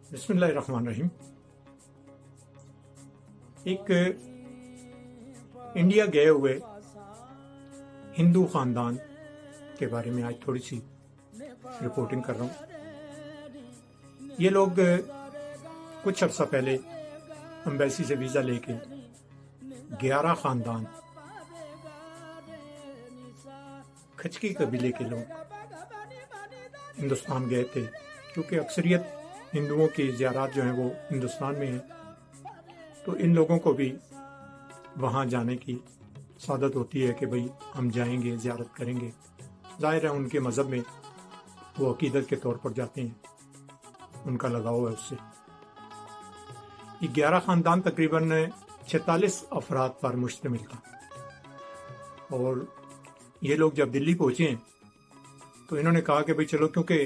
बिस्मिल्लाहिर्रहमानिर्रहीम। एक इंडिया गए हुए हिंदू खानदान के बारे में आज थोड़ी सी रिपोर्टिंग कर रहा हूँ। ये लोग कुछ अर्सा पहले एम्बेसी से वीज़ा लेके 11 खानदान खचकी कबीले के लोग हिंदुस्तान गए थे, क्योंकि अक्सरियत हिंदुओं की ज़ियारत जो है वो हिंदुस्तान में है, तो इन लोगों को भी वहाँ जाने की सादत होती है कि भाई हम जाएंगे, ज़ियारत करेंगे। ज़ाहिर है उनके मज़हब में वो अकीदत के तौर पर जाते हैं, उनका लगाव है उससे। ये 11 ख़ानदान तकरीबन 46 अफराद पर मुश्तमिल था। और ये लोग जब दिल्ली पहुँचे तो इन्होंने कहा कि भाई चलो, क्योंकि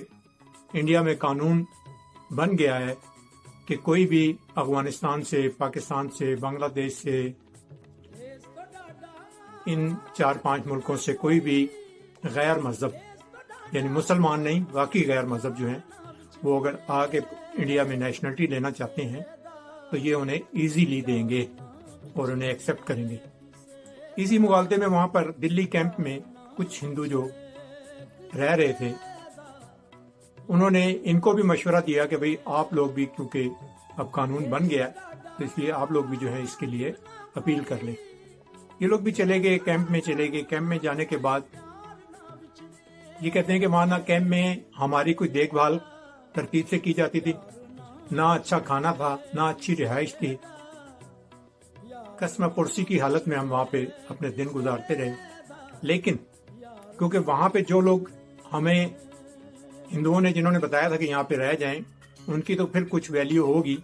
इंडिया में कानून बन गया है कि कोई भी अफगानिस्तान से, पाकिस्तान से, बांग्लादेश से, इन 4-5 मुल्कों से कोई भी गैर मज़हब यानी मुसलमान नहीं, बाकी गैर मज़हब जो हैं वो अगर आके इंडिया में नेशनलिटी लेना चाहते हैं तो ये उन्हें इजीली देंगे और उन्हें एक्सेप्ट करेंगे। इसी मुगालते में वहाँ पर दिल्ली कैंप में कुछ हिंदू जो रह रहे थे, उन्होंने इनको भी मशवरा दिया कि भाई आप लोग भी, क्योंकि अब कानून बन गया तो इसलिए आप लोग भी जो है इसके लिए अपील कर लें। ये लोग भी चले गए, कैंप में चले गए। कैंप में जाने के बाद ये कहते हैं कि वहाँ ना कैंप में हमारी कोई देखभाल तरतीब से की जाती थी, ना अच्छा खाना था, ना अच्छी रिहाइश थी। कसम पुरसी की हालत में हम वहाँ पे अपने दिन गुजारते रहे। लेकिन क्योंकि वहाँ पे जो लोग हमें हिंदुओं ने जिन्होंने बताया था कि यहाँ पे रह जाएं, उनकी तो फिर कुछ वैल्यू होगी।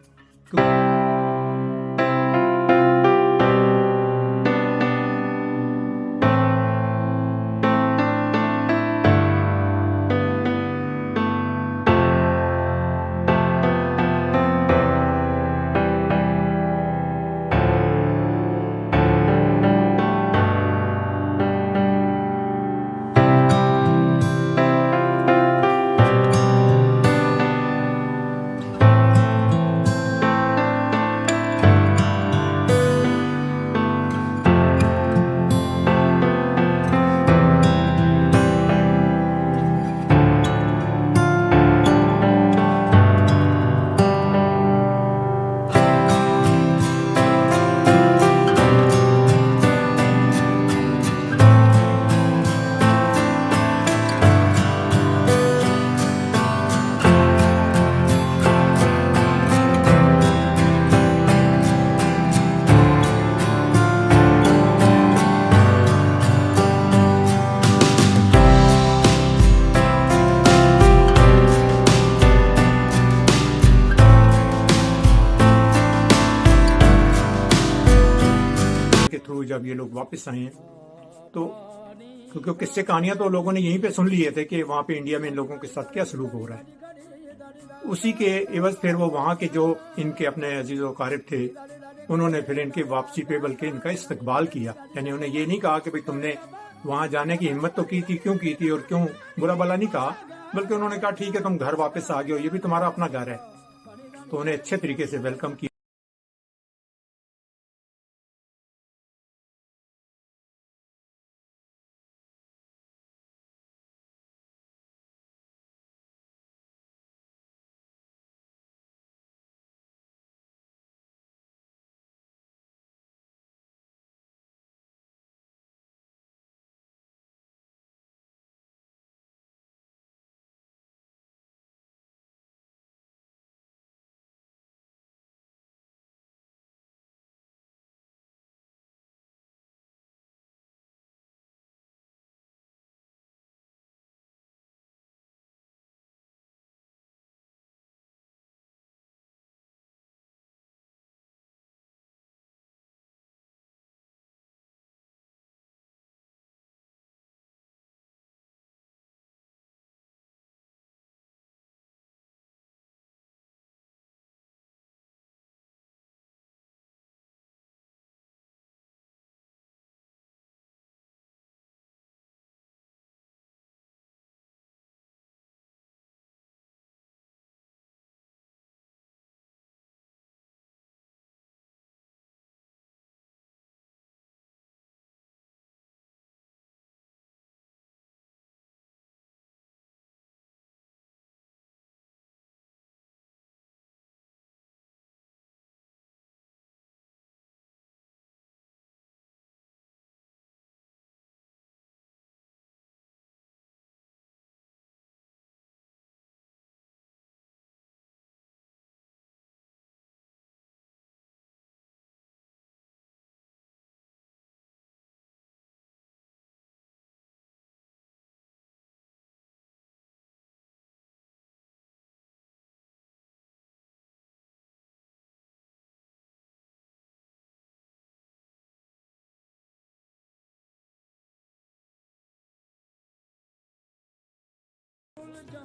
के थ्रू जब ये लोग वापस आए हैं तो क्योंकि किस्से कहानियां तो लोगों ने यहीं पे सुन लिए थे कि वहां पे इंडिया में इन लोगों के साथ क्या सलूक हो रहा है। उसी के एवज फिर वो वहां के जो इनके अपने अजीज व कारिब थे, उन्होंने फिर इनकी वापसी पे बल्कि इनका इस्तकबाल किया। यानी उन्हें ये नहीं कहा कि भाई तुमने वहां जाने की हिम्मत तो की थी, क्यों की थी और क्यों, बुरा भला नहीं कहा, बल्कि उन्होंने कहा ठीक है तुम घर वापस आ गए हो, ये भी तुम्हारा अपना घर है। तो उन्हें अच्छे तरीके से वेलकम किया।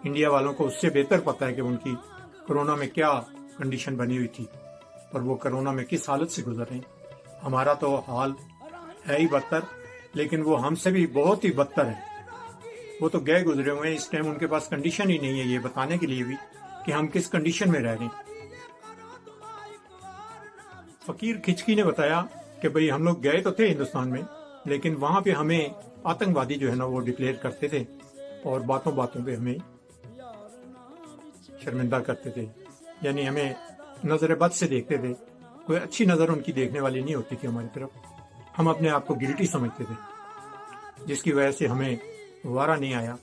इंडिया वालों को उससे बेहतर पता है कि उनकी कोरोना में क्या कंडीशन बनी हुई थी और वो कोरोना में किस हालत से गुजर रहे हैं। हमारा तो हाल है ही बदतर, लेकिन वो हमसे भी बहुत ही बदतर है। वो तो गए गुजरे हुए हैं, इस टाइम उनके पास कंडीशन ही नहीं है ये बताने के लिए भी कि हम किस कंडीशन में रह रहे हैं। फकीर खिचकी ने बताया कि भाई हम लोग गए तो थे हिंदुस्तान में, लेकिन वहां पे हमें आतंकवादी जो है ना वो डिक्लेयर करते थे और बातों बातों पे हमें शर्मिंदा करते थे, यानी हमें नजर बद से देखते थे। कोई अच्छी नजर उनकी देखने वाली नहीं होती थी हमारी तरफ। हम अपने आप को गिल्टी समझते थे, जिसकी वजह से हमें वारा नहीं आया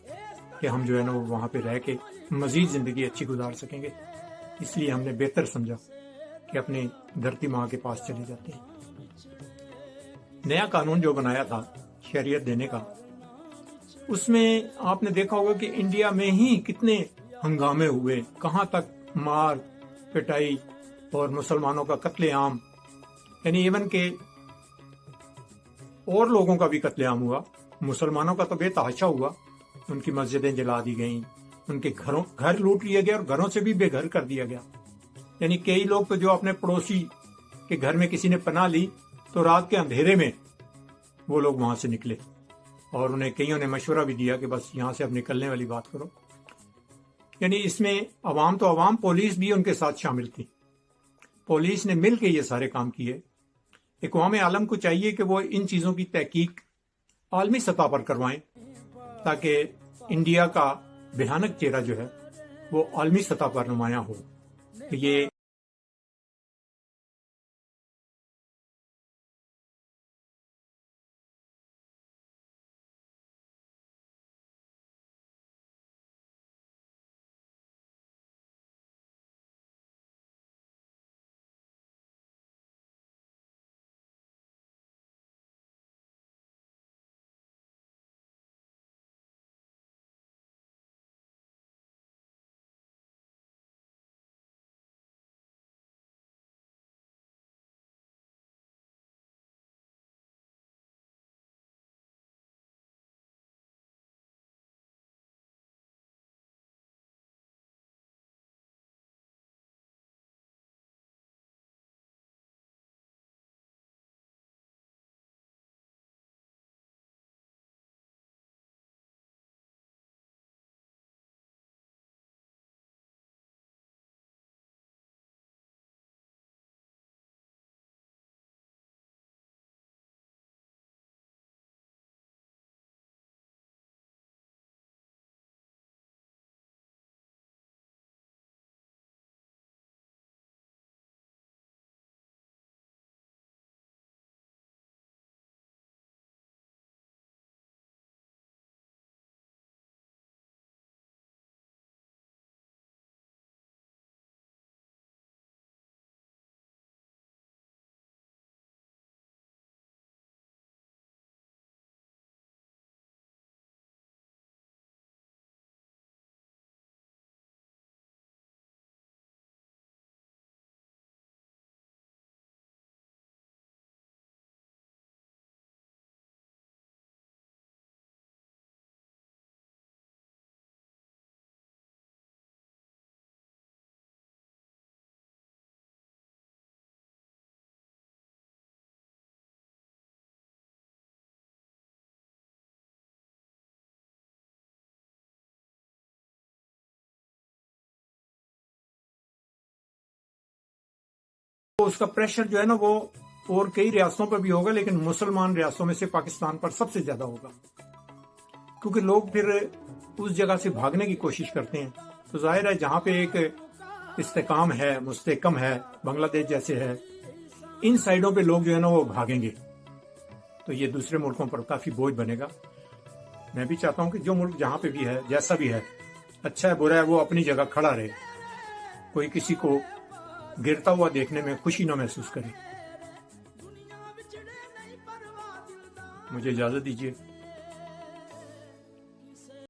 कि हम जो है ना वो वहां पे रह के मजीद जिंदगी अच्छी गुजार सकेंगे। इसलिए हमने बेहतर समझा कि अपनी धरती माँ के पास चले जाते हैं। नया कानून जो बनाया था शरीयत देने का, उसमें आपने देखा होगा कि इंडिया में ही कितने हंगामे हुए, कहां तक मार पिटाई और मुसलमानों का कत्लेआम, यानी इवन के और लोगों का भी कत्लेआम हुआ। मुसलमानों का तो बेतहाशा हुआ, उनकी मस्जिदें जला दी गईं, उनके घर लूट लिया गया और घरों से भी बेघर कर दिया गया। यानी कई लोग तो जो अपने पड़ोसी के घर में किसी ने पनाह ली तो रात के अंधेरे में वो लोग वहां से निकले और उन्हें कईयों ने मशवरा भी दिया कि बस यहां से अब निकलने वाली बात करो। यानी इसमें अवाम तो अवाम, पुलिस भी उनके साथ शामिल थी। पुलिस ने मिल के ये सारे काम किए। अक़वाम आलम को चाहिए कि वो इन चीजों की तहकीक आलमी सतह पर करवाएं, ताकि इंडिया का भयानक चेहरा जो है वो आलमी सतह पर नुमायां हो। तो ये तो उसका प्रेशर जो है ना वो और कई रियासतों पर भी होगा, लेकिन मुसलमान रियासतों में से पाकिस्तान पर सबसे ज्यादा होगा, क्योंकि लोग फिर उस जगह से भागने की कोशिश करते हैं। तो जाहिर है जहां पे एक इस्तेकाम है, मुस्तहकम है, बांग्लादेश जैसे है, इन साइडों पे लोग जो है ना वो भागेंगे, तो ये दूसरे मुल्कों पर काफी बोझ बनेगा। मैं भी चाहता हूं कि जो मुल्क जहां पे भी है, जैसा भी है, अच्छा है बुरा है, वो अपनी जगह खड़ा रहे, कोई किसी को गिरता हुआ देखने में खुशी न महसूस करे। मुझे इजाजत दीजिए।